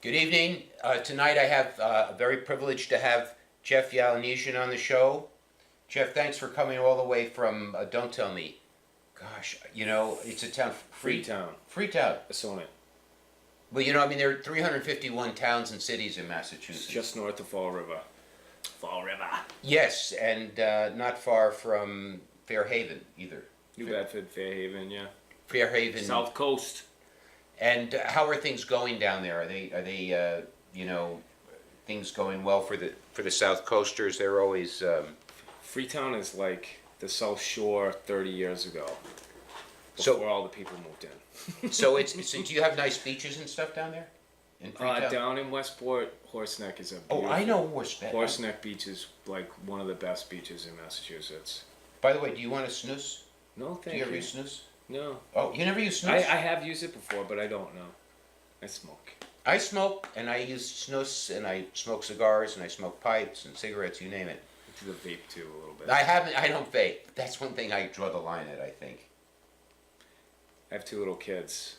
Good evening. Tonight I have a very privileged to have Geoff Yalenezian on the show. Geoff, thanks for coming all the way from, don't tell me, gosh, it's a town, Freetown. Freetown. Sonnet. Well, there are 351 towns and cities in Massachusetts. Just north of Fall River. Fall River. Yes, and not far from Fairhaven either. New Bedford, Fairhaven, yeah. Fairhaven. South Coast. And how are things going down there? Are they things going well for the South Coasters? They're always. Freetown is like the South Shore 30 years ago. Before all the people moved in. So do you have nice beaches and stuff down there? In Freetown? Down in Westport, Horseneck is a beautiful. Oh, I know Horseneck. Horseneck Beach is like one of the best beaches in Massachusetts. By the way, do you want a snus? No, thank you. Do you ever use snus? No. Oh, you never use snus? I have used it before, but I don't know. I smoke. I smoke, and I use snus, and I smoke cigars, and I smoke pipes and cigarettes, you name it. I do the vape too a little bit. I don't vape. That's one thing I draw the line at, I think. I have two little kids,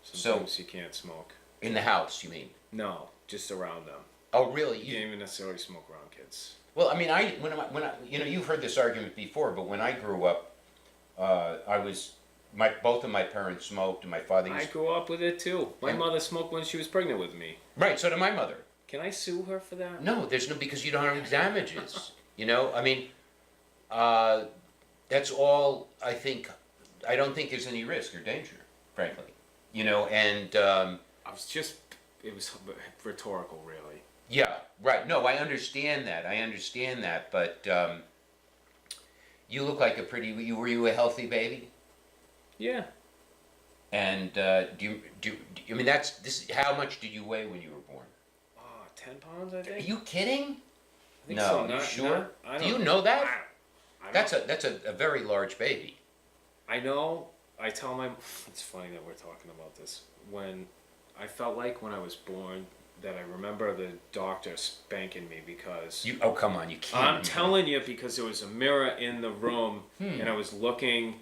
Sometimes you can't smoke. In the house, you mean? No, just around them. Oh, really? You can't even necessarily smoke around kids. Well, I mean, you've heard this argument before, but when I grew up, both of my parents smoked, and my father used. I grew up with it too. My mother smoked when she was pregnant with me. Right, so did my mother. Can I sue her for that? No, because you don't have any damages. That's all I think. I don't think there's any risk or danger, frankly. It was rhetorical, really. Yeah, right. No, I understand that. But you look like were you a healthy baby? Yeah. And how much did you weigh when you were born? 10 pounds, I think. Are you kidding? I think No, so. you sure? Do you know that? That's That's a very large baby. I know. I tell my. It's funny that we're talking about this. When I felt like when I was born that I remember the doctor spanking me because. Oh, come on, you can't. I'm telling you, because there was a mirror in the room and I was looking,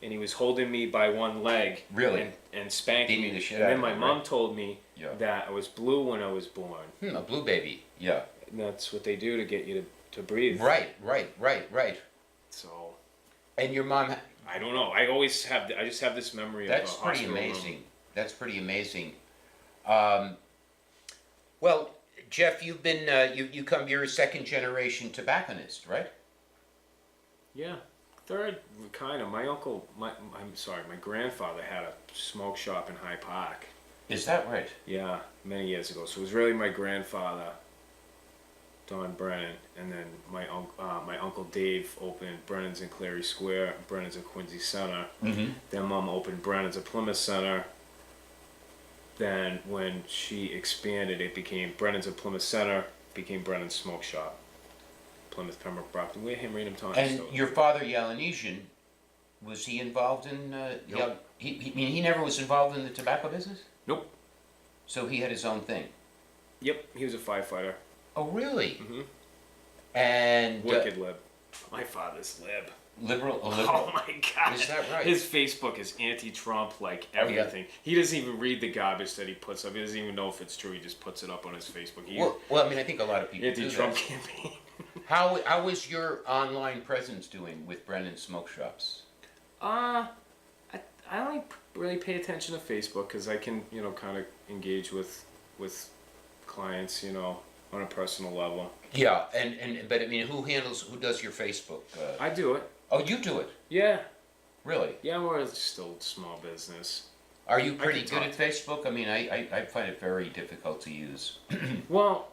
and he was holding me by one leg. Really? And spanking me. The shit and out then of my you, mom right? told me that I was blue when I was born. A blue baby. Yeah. And that's what they do to get you to breathe. Right. So. And your mom. I don't know. I just have this memory of a hospital room. That's pretty amazing. Well, Geoff, you've been you're a second generation tobacconist, right? Yeah, third kind of. My grandfather had a smoke shop in Hyde Park. Is that right? Yeah, many years ago. So it was really my grandfather, Don Brennan, and then my uncle Dave opened Brennan's in Clary Square, Brennan's at Quincy Center. Mm-hmm. Then Mom opened Brennan's at Plymouth Center. Then when she expanded, it became Brennan's at Plymouth Center, became Brennan's Smoke Shop. Plymouth, Pembroke, Brockton, Wareham, Raynham, Taunton. And your father, Yalenezian, was he involved in? Nope. He never was involved in the tobacco business. Nope. So he had his own thing. Yep, he was a firefighter. Oh, really? Mm-hmm. And Wicked lib. My father's lib. Liberal. Oh my God! Is that right? His Facebook is anti-Trump, like everything. Oh, yeah. He doesn't even read the garbage that he puts up. He doesn't even know if it's true. He just puts it up on his Facebook. Well, I think a lot of people anti-Trump do that. campaign. How is your online presence doing with Brennan Smoke Shops? I only really pay attention to Facebook because I can, kind of engage with clients, on a personal level. Yeah, but who does your Facebook? I do it. Oh, you do it? Yeah. Really? Yeah, we're still small business. Are you pretty good at Facebook? I find it very difficult to use. Well,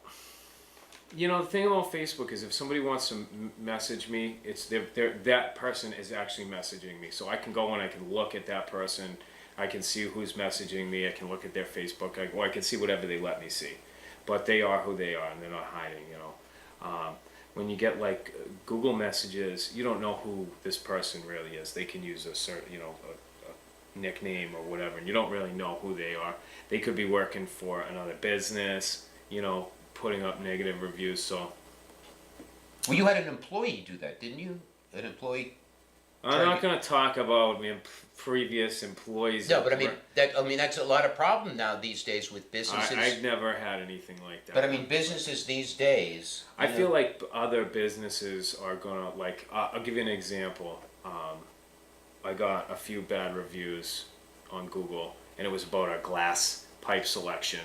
the thing about Facebook is if somebody wants to message me, it's that person is actually messaging me. So I can go and I can look at that person. I can see who's messaging me. I can look at their Facebook. I can see whatever they let me see. But they are who they are, and they're not hiding, When you get like Google messages, you don't know who this person really is. They can use a certain, a nickname or whatever, and you don't really know who they are. They could be working for another business, putting up negative reviews. So, well, you had an employee do that, didn't you? An employee I'm not going to talk about previous employees. No, but I mean that's a lot of problem now these days with businesses. I've never had anything like that. But I mean businesses these days. I feel like other businesses are gonna like. I'll give you an example. I got a few bad reviews on Google, and it was about our glass pipe selection.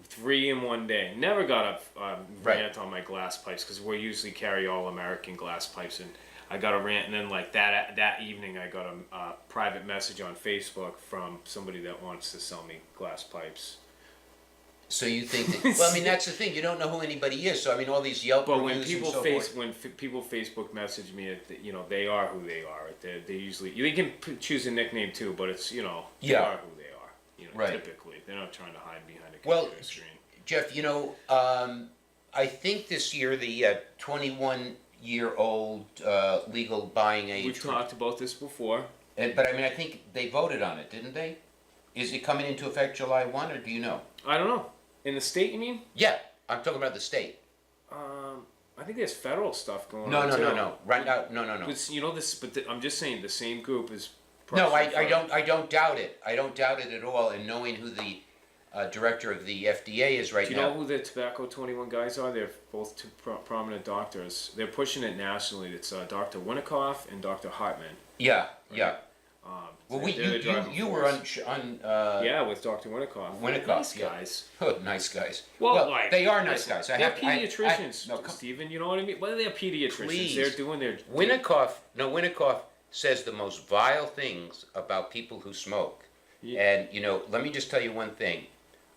Three in one day. Never got a rant on my glass pipes because we usually carry all American glass pipes, and I got a rant, and then like that evening I got a private message on Facebook from somebody that wants to sell me glass pipes. So you think that, well, I mean, that's the thing. You don't know who anybody is. So I mean, all these Yelp reviews and so forth. When people Facebook message me, they are who they are. They usually they can choose a nickname too, but it's they are who they are. Typically, they're not trying to hide behind a computer screen. Geoff, I think this year the 21-year-old legal buying age. We've talked about this before. But I mean, I think they voted on it, didn't they? Is it coming into effect July 1, or do you know? I don't know. In the state, you mean? Yeah, I'm talking about the state. I think there's federal stuff going on. No. Right now, no. But I'm just saying the same group is. No, I don't doubt it. I don't doubt it at all. And knowing who the director of the FDA is right now. Do you know who the Tobacco 21 guys are? They're both two prominent doctors. They're pushing it nationally. It's Dr. Winikoff and Dr. Hartman. Yeah, right? yeah. Well, you were on yeah, with Dr. Winikoff. Nice guys. Oh, nice guys. Well, they are nice guys. They're pediatricians, Stephen. You know what I mean? Well, they're pediatricians. Please. They're doing their. Winikoff says the most vile things about people who smoke. Yeah. And let me just tell you one thing.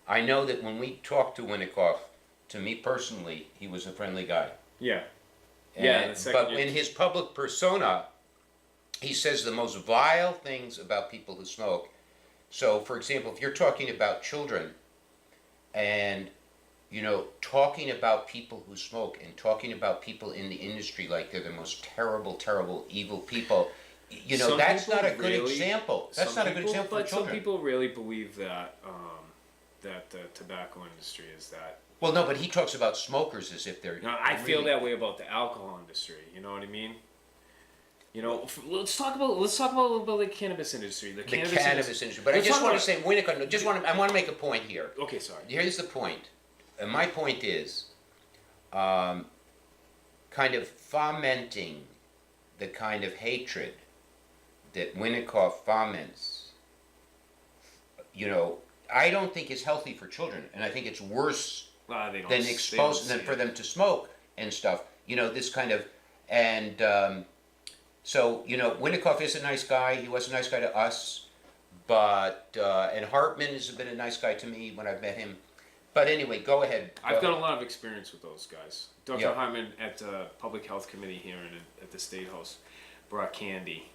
I know that when we talked to Winikoff, to me personally, he was a friendly guy. Yeah. But in his public persona, he says the most vile things about people who smoke. So, for example, if you're talking about children and, talking about people who smoke and talking about people in the industry like they're the most terrible, terrible, evil people, that's not a good example. That's not a good example for children. Some people really believe that that the tobacco industry is that. Well, no, but he talks about smokers as if they're. No, I feel that way about the alcohol industry. You know what I mean? Let's talk about a little bit of the cannabis industry. The cannabis industry. But I just want to say, Winikoff. I want to make a point here. Okay, sorry. Here's the point, and my point is, kind of fomenting the kind of hatred that Winikoff foments. I don't think is healthy for children, and I think it's worse than exposing them for them to smoke and stuff. This kind of So, Winikoff is a nice guy. He was a nice guy to us. But, and Hartman has been a nice guy to me when I've met him. But anyway, go ahead. I've got a lot of experience with those guys. Dr. Hartman at the Public Health Committee here at the State House brought candy.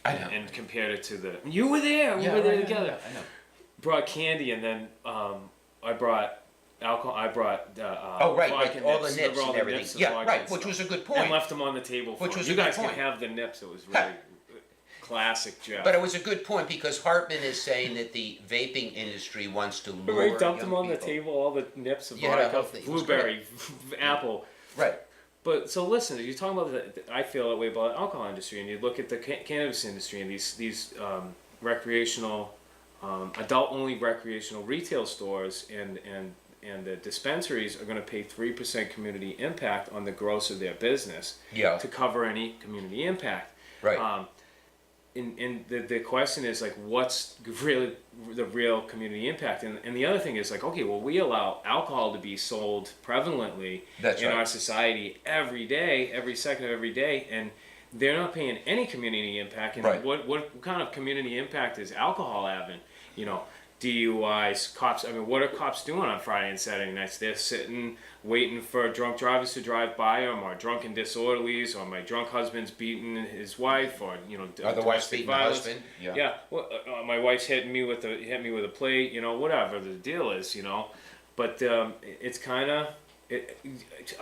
I know. And compared it to the... You were there. We were there together. I know. Brought candy, and then I brought alcohol. I brought all the nips and everything. Yeah, right, which was a good point. And left them on the table. You guys can have the nips. It was really classic, Geoff. But it was a good point because Hartman is saying that the vaping industry wants to lure. We dumped them on the table, all the nips of vodka, blueberry, apple. Right. But so listen, you're talking about I feel that way about the alcohol industry, and you look at the cannabis industry and these recreational. Adult-only recreational retail stores and the dispensaries are going to pay 3% community impact on the gross of their business to cover any community impact. Right. And the question is like, what's really the real community impact? And the other thing is like, okay, well, we allow alcohol to be sold prevalently our society every day, every second of every day, and they're not paying any community impact. And what kind of community impact is alcohol having? DUIs, cops. I mean, what are cops doing on Friday and Saturday nights? They're sitting, waiting for drunk drivers to drive by them, or drunken disorderlies, or my drunk husband's beating his wife, or the wife's beating the husband. Yeah. Well, my wife's hit me with a plate. Whatever the deal is. But it's kind of.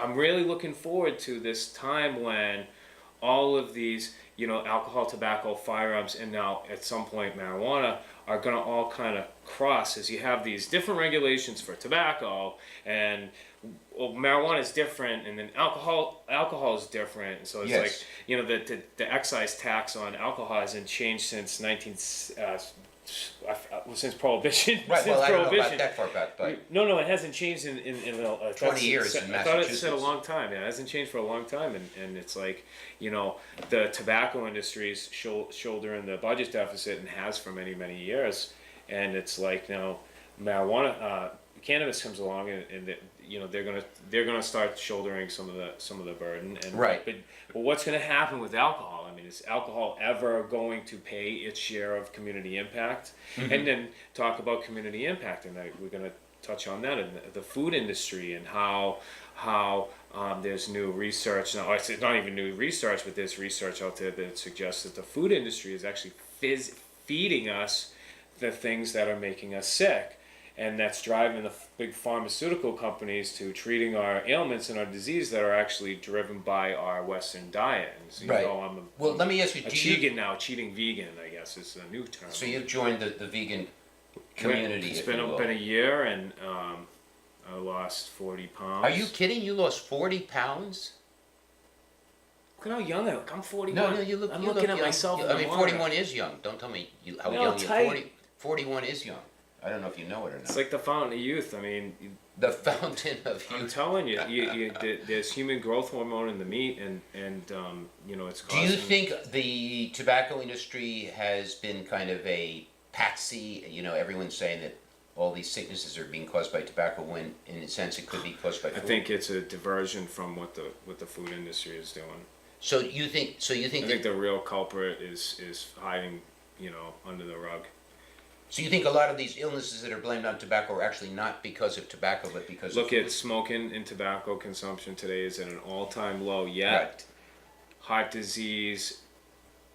I'm really looking forward to this time when all of these, alcohol, tobacco, firearms, and now at some point marijuana are going to all kind of cross is you have these different regulations for tobacco, and marijuana is different, and then alcohol is different. And so it's like, you know, the excise tax on alcohol hasn't changed since since Prohibition. Right. Since Well, I don't know Prohibition. about that far back, but No, it hasn't changed in 20 years in I thought it Massachusetts. said a long time. Yeah, it hasn't changed for a long time, and it's like, you know, the tobacco industry is shouldering the budget deficit and has for many years, and it's like now marijuana, cannabis comes along, and you know, they're gonna start shouldering some of the burden. And right. But what's gonna happen with alcohol? I mean, is alcohol ever going to pay its share of community impact? Mm-hmm. And then talk about community impact, and we're gonna touch on that in the food industry and how there's new research now. It's not even new research, but there's research out there that suggests that the food industry is actually feeding us the things that are making us sick. And that's driving the big pharmaceutical companies to treating our ailments and our disease that are actually driven by our Western diet. And so, right. Well, let me ask you, cheating vegan, I guess is a new term. So you've joined the vegan community. It's been a year, and I lost 40 pounds. Are you kidding? You lost 40 pounds? Look at how young I look. I'm 41. No, you look. I'm you looking look at young. myself. I mean, 41 is young. Don't tell me how young you are. 41 is young. I don't know if you know it or not. It's like the fountain of youth. I mean, the fountain of youth. I'm telling you, there's human growth hormone in the meat, and you know, it's causing... Do you think the tobacco industry has been kind of a patsy? You know, everyone's saying that all these sicknesses are being caused by tobacco, when in a sense it could be caused by food. I think it's a diversion from what the food industry is doing. So you think I think the real culprit is hiding, you know, under the rug. So you think a lot of these illnesses that are blamed on tobacco are actually not because of tobacco, but because Look of food? at smoking and tobacco consumption today is at an all-time low, yet Right. heart disease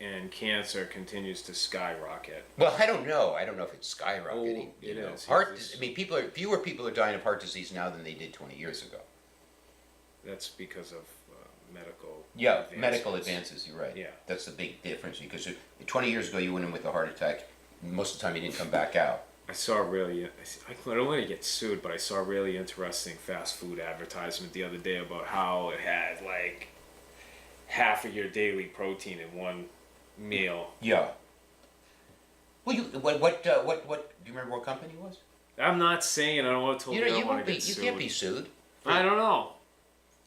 and cancer continues to skyrocket. Well, I don't know. I don't know if it's skyrocketing. Oh, it is. I mean, fewer people are dying of heart disease now than they did 20 years ago. That's because of medical medical advances. You're right. Yeah. That's the big difference, because 20 years ago you went in with a heart attack. Most of the time you didn't come back out. I don't want to get sued, but I saw a really interesting fast food advertisement the other day about how it had like half of your daily protein in one meal. Yeah. Well, what do you remember what company it was? I'm not saying, I don't want to tell you. You can't be sued. I don't know.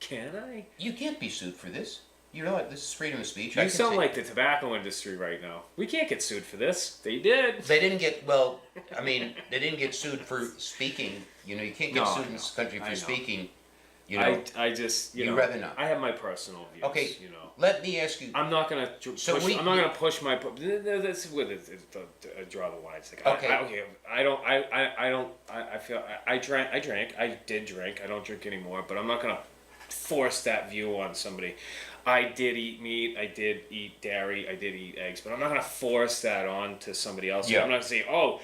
Can I? You can't be sued for this. You know what? This is freedom of speech. You sound like the tobacco industry right now. We can't get sued for this. They did. They didn't get, well, I mean, they didn't get sued for speaking. You know, you can't get sued in this country for speaking. You know, I just, you'd rather not. I have my personal views. Okay, you know. let me ask you. I'm not gonna push my. That's where I draw the line. It's like, okay. I did drink. I don't drink anymore. But I'm not gonna force that view on somebody. I did eat meat, I did eat dairy, I did eat eggs, but I'm not going to force that on to somebody else. Yeah. I'm not going to say, oh,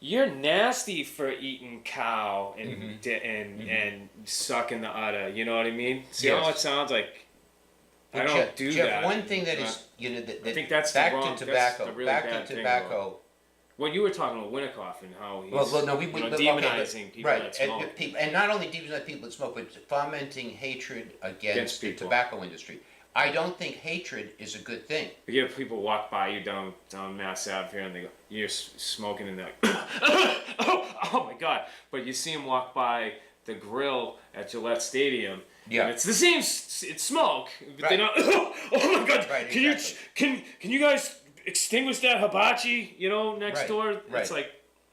you're nasty for eating cow and sucking the udder. You know what I mean? See how it sounds like? But I don't do Geoff, that. One thing that is, you know, I think that's back the wrong, to tobacco. That's the really Back bad to thing tobacco. Well, you were talking about Winnicott and how he's demonizing people that smoke. And not only demonizing people that smoke, but fomenting hatred against the tobacco industry. I don't think hatred is a good thing. You have people walk by you down Mass Ave here, and they go, "You're smoking," and they're like, oh my God! But you see them walk by the grill at Gillette Stadium. Yeah. And it's the same. It's smoke, but they're not. Oh my God! Right, can you guys extinguish that hibachi, you know, next door? It's like,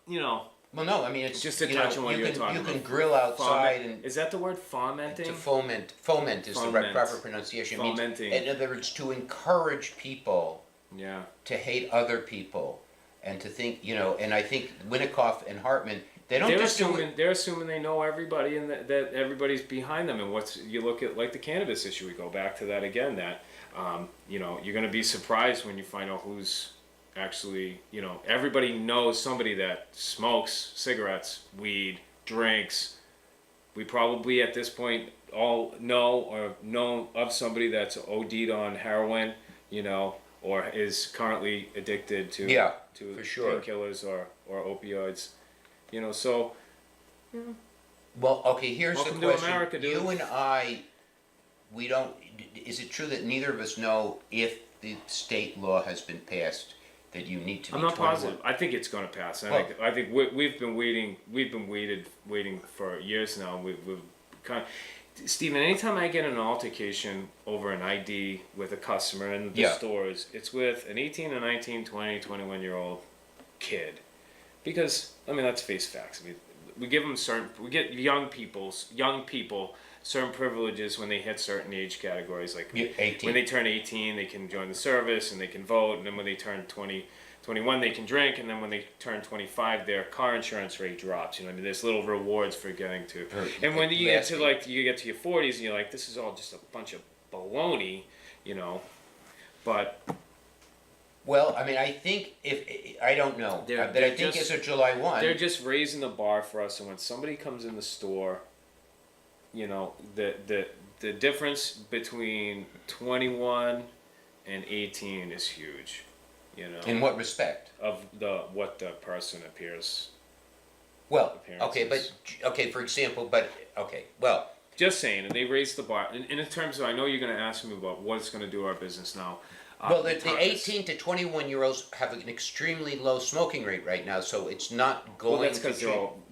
you know. Well, no, I mean, it's just to touch on what you're talking about. You can grill outside and... Is that the word, fomenting? To foment. Foment is the right proper pronunciation. Fomenting. In other words, to encourage people to hate other people and to think, you know, and I think Winnicott and Hartman, they're assuming they know everybody and that everybody's behind them. And you look at like the cannabis issue, we go back to that again, that you know, you're going to be surprised when you find out who's actually, you know, everybody knows somebody that smokes cigarettes, weed, drinks. We probably at this point all know of somebody that's OD'd on heroin, you know, or is currently addicted to to For sure. painkillers or opioids. You know, so. Yeah. Well, okay, here's Welcome the to question. America, dude. You and I, we don't, is it true that neither of us know if the state law has been passed that you need to be 21? I'm not positive. I think it's going to pass. I think we've been waiting. We've been waiting for years now. We've kind of, Stephen, anytime I get an altercation over an ID with a customer in the stores, it's with an 18, a 19, 20, 21-year-old kid. Because, I mean, let's face facts. I mean, we get young people certain privileges when they hit certain age categories. Like 18. when they turn 18, they can join the service and they can vote. And then when they turn 21, they can drink. And then when they turn 25, their car insurance rate drops. You know, I mean, there's little rewards for getting to. And when you get to your 40s, and you're like, this is all just a bunch of baloney, you know. But well, I mean, I think I don't know, but I think as of July 1, they're just raising the bar for us. And when somebody comes in the store, you know, the difference between 21 and 18 is huge. You know. In what respect? Of what the person appears. Well, okay, for example, well. Just saying, and they raised the bar. And in terms of, I know you're going to ask me about what's going to do our business now. Well, the 18 to 21-year-olds have an extremely low smoking rate right now, so it's not going. Well, that's because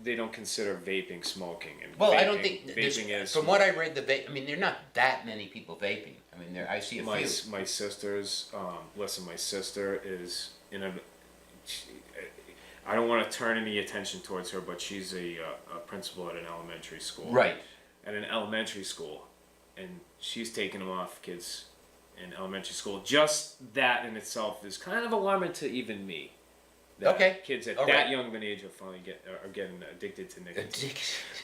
they don't consider vaping smoking. And well, vaping, I don't think vaping is. From what I read, I mean, there are not that many people vaping. I mean, I see a few. My sister's. Listen, my sister is in a. I don't want to turn any attention towards her, but she's a principal at an elementary school. Right. At an elementary school, and she's taking them off kids in elementary school. Just that in itself is kind of alarming to even me. That kids at that young of an age are getting addicted to nicotine.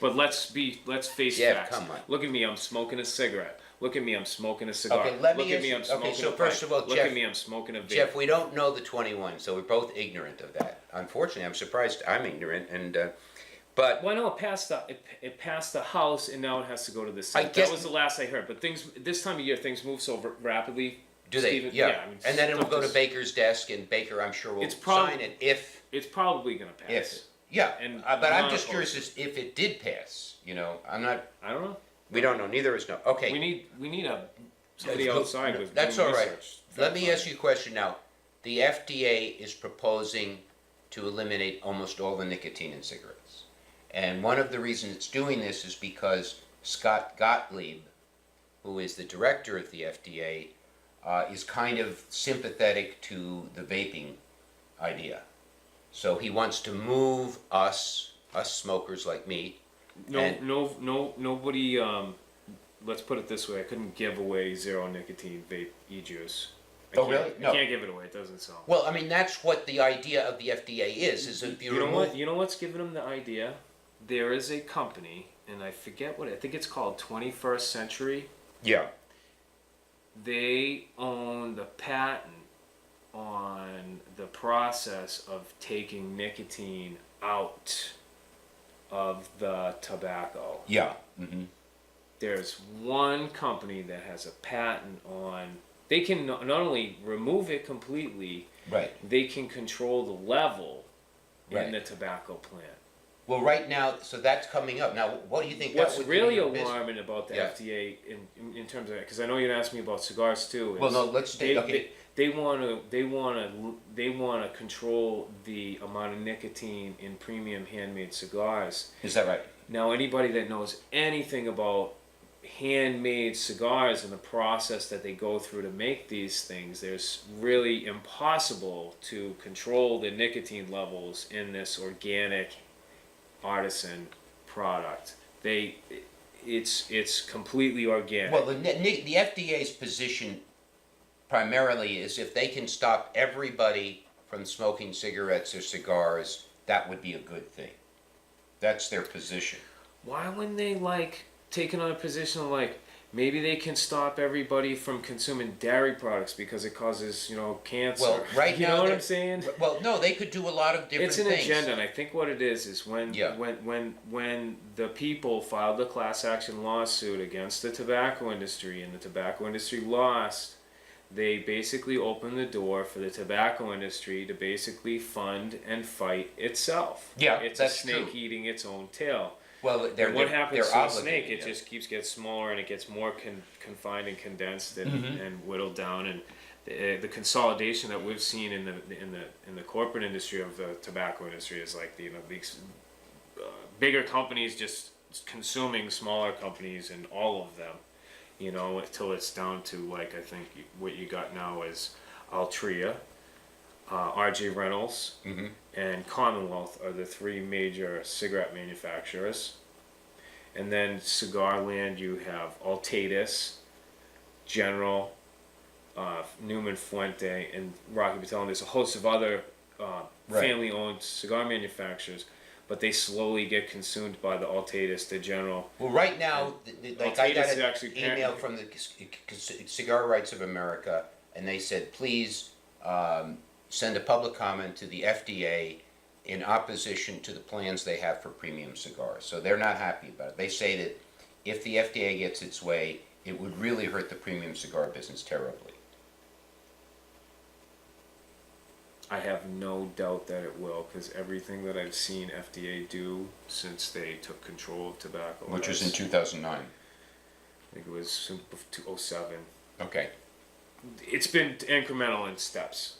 But let's face facts. Come on. Look at me, I'm smoking a cigarette. Look at me, I'm smoking a cigar. Okay, Look at me, I'm smoking so a first pipe. of all, Look at me, I'm smoking a vape. Geoff, we don't know the 21, so we're both ignorant of that. Unfortunately, I'm surprised I'm ignorant, and but well, no, it passed the House, and now it has to go to the Senate. That was the last I heard. But this time of year, things move so rapidly. Do they? Stephen, Yeah. I mean, and then it'll go to Baker's desk, and Baker, I'm sure, will sign it if. It's probably going to pass. Yes. Yeah. And but I'm just curious as if it did pass. You know, I'm not. I don't know. We don't know. Neither of us know. Okay. We need somebody outside with. That's all right. Research. Let me ask you a question now. The FDA is proposing to eliminate almost all the nicotine in cigarettes, and one of the reasons it's doing this is because Scott Gottlieb, who is the director of the FDA, is kind of sympathetic to the vaping idea. So he wants to move us smokers like me. Nobody. Let's put it this way: I couldn't give away zero nicotine vape e-juice. Really? No. I can't give it away. It doesn't sell. Well, I mean, that's what the idea of the FDA is if you remove... know what? You know what's giving them the idea? There is a company, and I forget I think it's called 21st Century. Yeah. They own the patent on the process of taking nicotine out of the tobacco. Yeah. Mm-hmm. There's one company that has a patent on. They can not only remove it completely, right? They can control the level in the tobacco plant. Well, right now, so that's coming up. Now, what do you think? What's really alarming about the FDA in terms of that? Because I know you're asking me about cigars too. Well, no, let's stay. They want to control the amount of nicotine in premium handmade cigars. Is that right? Now, anybody that knows anything about handmade cigars and the process that they go through to make these things, there's really impossible to control the nicotine levels in this organic artisan product. It's completely organic. Well, the FDA's position primarily is if they can stop everybody from smoking cigarettes or cigars, that would be a good thing. That's their position. Why wouldn't they take another position of maybe they can stop everybody from consuming dairy products because it causes cancer? Well, right now, you know what I'm saying? Well, no, they could do a lot of different things. It's an agenda, and I think what it is when the people filed the class action lawsuit against the tobacco industry and the tobacco industry lost, they basically open the door for the tobacco industry to basically fund and fight itself. Yeah, it's that's a snake true. eating its own tail. Well, And what happens to a snake? obligated, It just keeps getting smaller and it gets more confined and condensed and, and whittled down. And the consolidation that we've seen in the corporate industry of the tobacco industry is like these bigger companies just consuming smaller companies and all of them, until it's down to, like, I think what you got now is Altria, RJ Reynolds, and Commonwealth are the three major cigarette manufacturers. And then cigar land, you have Altadis, General, Newman Fuente, and Rocky Patel. And there's a host of other family-owned cigar manufacturers, but they slowly get consumed by the Altadis, the General. Well, right now, like, I got an email parent- from the Cigar Rights of America, and they said, please send a public comment to the FDA in opposition to the plans they have for premium cigars. So they're not happy about it. They say that if the FDA gets its way, it would really hurt the premium cigar business terribly. I have no doubt that it will, because everything that I've seen FDA do since they took control of tobacco, Which was in 2009. I think it was 2007. Okay. It's been incremental in steps,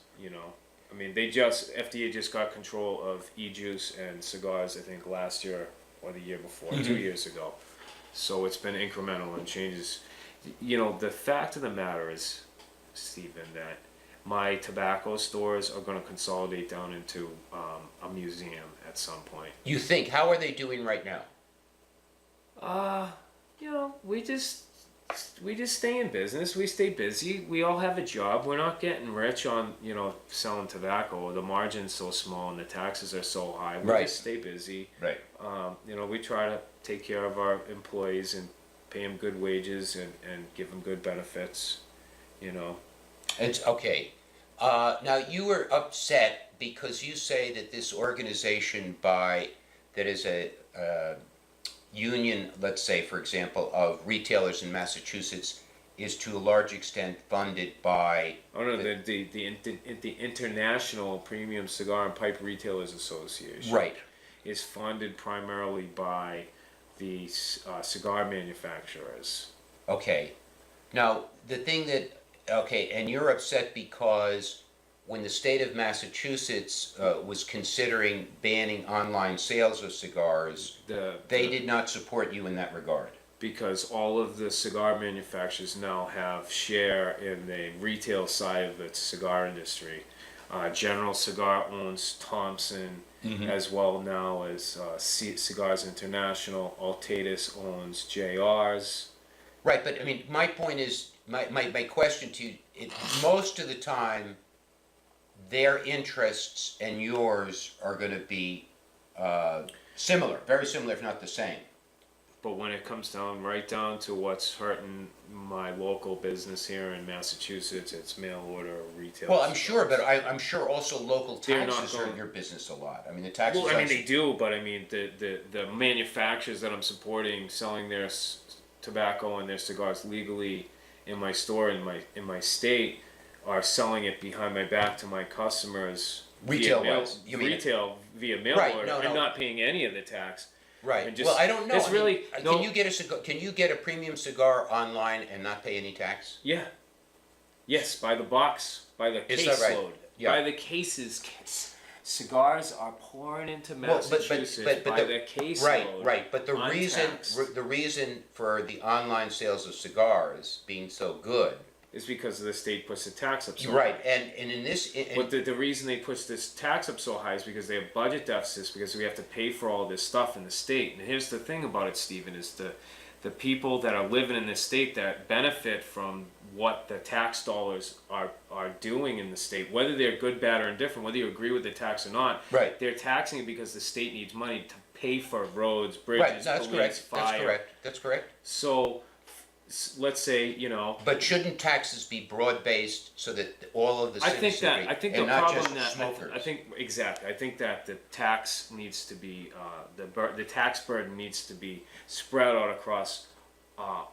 I mean, FDA just got control of e-juice and cigars, I think, last year or the year before, 2 years ago. So it's been incremental and changes. The fact of the matter is, Stephen, that my tobacco stores are going to consolidate down into a museum at some point. You think, how are they doing right now? We just stay in business. We stay busy. We all have a job. We're not getting rich on, selling tobacco. The margin's so small and the taxes are so high. We just stay busy. Right. We try to take care of our employees and pay them good wages and give them good benefits, It's okay. Now, you were upset because you say that this organization that is a union, let's say, for example, of retailers in Massachusetts, is to a large extent funded by... the International Premium Cigar and Pipe Retailers Association. Right. Is funded primarily by the cigar manufacturers. Okay. Now, the thing that... Okay, and you're upset because when the state of Massachusetts was considering banning online sales of cigars, they did not support you in that regard. Because all of the cigar manufacturers now have share in the retail side of the cigar industry. General Cigar owns Thompson, as well now as Cigars International. Altadis owns JR's. Right, but I mean, my point is, my question to you, most of the time, their interests and yours are going to be similar, very similar, if not the same. But when it comes right down to what's hurting my local business here in Massachusetts, it's mail order retail. Well, I'm sure, but I'm sure also local taxes hurt your business a lot. I mean, the taxes. Well, I mean, they do, but I mean, the manufacturers that I'm supporting selling their tobacco and their cigars legally in my store in my state are selling it behind my back to my customers. Retail via mail order. I'm not paying any of the tax. Right. Just, well, I don't know. It's really. Can you get a cigar? Can you get a premium cigar online and not pay any tax? Yeah. Yes, by the box, by the caseload. Is that right? Yeah. By the cases. Cigars are pouring into Massachusetts by the caseload. Right. But the reason for the online sales of cigars being so good is because the state puts the tax up so high. Right, and in this... But the reason they push this tax up so high is because they have budget deficits, because we have to pay for all this stuff in the state. And here's the thing about it, Stephen, is the people that are living in this state that benefit from what the tax dollars are doing in the state, whether they're good, bad, or indifferent, whether you agree with the tax or not, they're taxing it because the state needs money to pay for roads, bridges, police, fire. That's correct. So... let's say, But shouldn't taxes be broad-based so that all of the citizens I think the problem I think that the tax needs to be the tax burden needs to be spread out across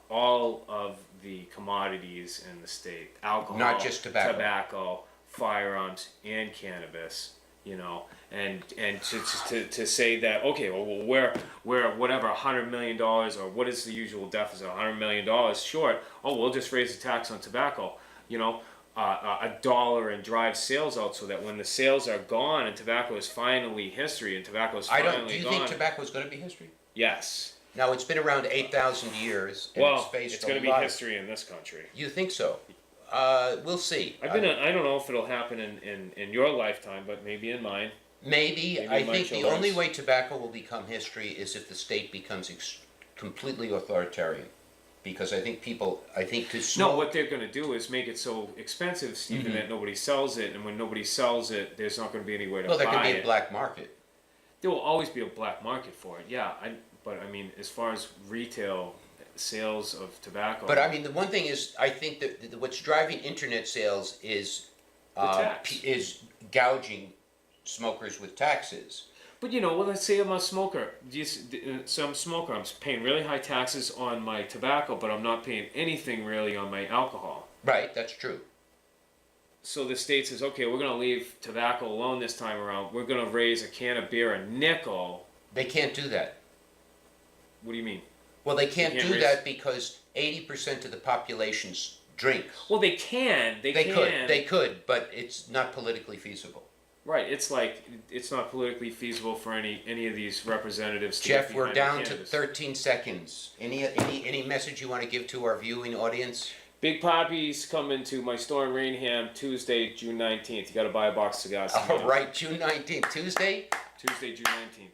all of the commodities in the state, alcohol, Not just tobacco. firearms, and cannabis. And to say that, okay, well, we're whatever, $100 million, or what is the usual deficit, $100 million short. Oh, we'll just raise the tax on tobacco. $1 and drive sales out, so that when the sales are gone and tobacco is finally history and tobacco is finally gone. Do you think tobacco is going to be history? Yes. Now, it's been around 8,000 years, and it's going to be history in this country. You think so? We'll see. I don't know if it'll happen in your lifetime, but maybe in mine. Maybe I think the only way tobacco will become history is if the state becomes completely authoritarian. Because I think to smoke... No, what they're going to do is make it so expensive, Stephen, that nobody sells it, and when nobody sells it, there's not going to be anywhere to buy it. Well, there can be a black market. There will always be a black market for it, yeah. But I mean, as far as retail sales of tobacco... But I mean, the one thing is, I think that what's driving internet sales is gouging smokers with taxes. But let's say I'm a smoker. So I'm a smoker. I'm paying really high taxes on my tobacco, but I'm not paying anything really on my alcohol. Right, that's true. So the state says, okay, we're going to leave tobacco alone this time around. We're going to raise a can of beer a nickel. They can't do that. What do you mean? Well, they can't do that because 80% of the population drinks. Well, they can. They could, but it's not politically feasible. Right, it's like it's not politically feasible for any of these representatives. Jeff, we're down to 13 seconds. Any message you want to give to our viewing audience? Big Poppy's coming to my store in Rainham Tuesday, June 19th. You got to buy a box of cigars. All right, June 19th, Tuesday. Tuesday, June 19th.